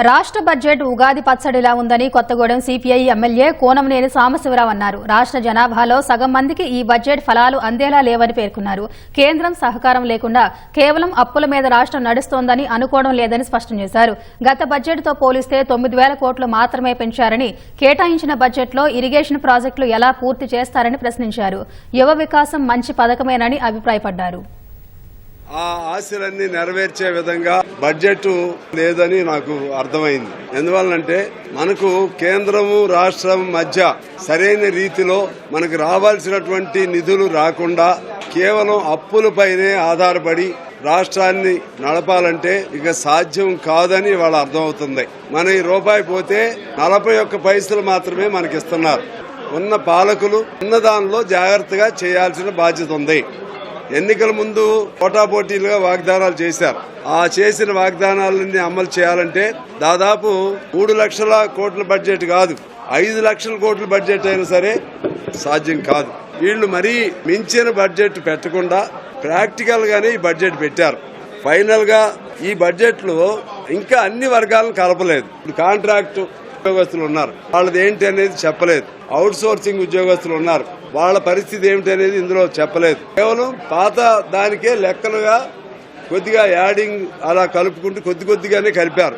రాష్ట్ర బడ్జెట్ ఉగాది పచ్చడిలా ఉందని Kothagudem CPI MLA Kunamneni Sambasivarao అన్నారు. రాష్ట్ర జనాభాలో సగం మందికి ఈ బడ్జెట్ ఫలాలు అందేలా లేవని పేర్కొన్నారు. కేంద్రం సహకారం లేకుండా కేవలం అప్పుల మీద రాష్ట్రం నడుస్తోందని అనుకోవడం లేదని స్పష్టం చేశారు. గత బడ్జెట్తో పోలిస్తే 9,000 కోట్లు మాత్రమే పెంచారని, కేటాయించిన బడ్జెట్లో ఇరిగేషన్ ప్రాజెక్టులు ఎలా పూర్తి చేస్తారని ప్రశ్నించారు. యువ వికాసం మంచి పథకమేనని అభిప్రాయపడ్డారు. ఆ ఆశలన్నీ నెరవేర్చే విధంగా బడ్జెట్ లేదని నాకు అర్థమైంది. ఎందువల్లంటే మనకు కేంద్రము రాష్ట్రం మధ్య సరైన రీతిలో మనకు రావాల్సినటువంటి నిధులు రాకుండా కేవలం అప్పులపైనే ఆధారపడి రాష్ట్రాన్ని నడపాలంటే ఇక సాధ్యం కాదని వాళ్ళ అర్థమవుతుంది. మన ఈ రూపాయి పోతే 41 పైసలు మాత్రమే మనకిస్తున్నారు. ఉన్న పాలకులు ఉన్నదానిలో జాగ్రత్తగా చేయాల్సిన బాధ్యత ఉంది. ఎన్నికల ముందు పోటాపోటీలుగా వాగ్దానాలు చేశారు. ఆ చేసిన వాగ్దానాలన్నీ అమలు చేయాలంటే దాదాపు 3 లక్షల కోట్ల బడ్జెట్ కాదు, 5 లక్షల కోట్ల బడ్జెట్ అయినా సరే సాధ్యం కాదు. వీళ్లు మరీ మించిన బడ్జెట్ పెట్టకుండా ప్రాక్టికల్ గానే ఈ బడ్జెట్ పెట్టారు. ఫైనల్ గా ఈ బడ్జెట్ లో ఇంకా అన్ని వర్గాలను కలపలేదు. కాంట్రాక్ట్ ఉద్యోగస్తులు ఉన్నారు, వాళ్ళది ఏంటి అనేది చెప్పలేదు. అవుట్ సోర్సింగ్ ఉద్యోగస్తులు ఉన్నారు, వాళ్ళ పరిస్థితి ఏమిటి అనేది ఇందులో చెప్పలేదు. కేవలం పాత దానికే లెక్కలుగా కొద్దిగా యాడింగ్ అలా కలుపుకుంటూ కొద్దిగానే కలిపారు.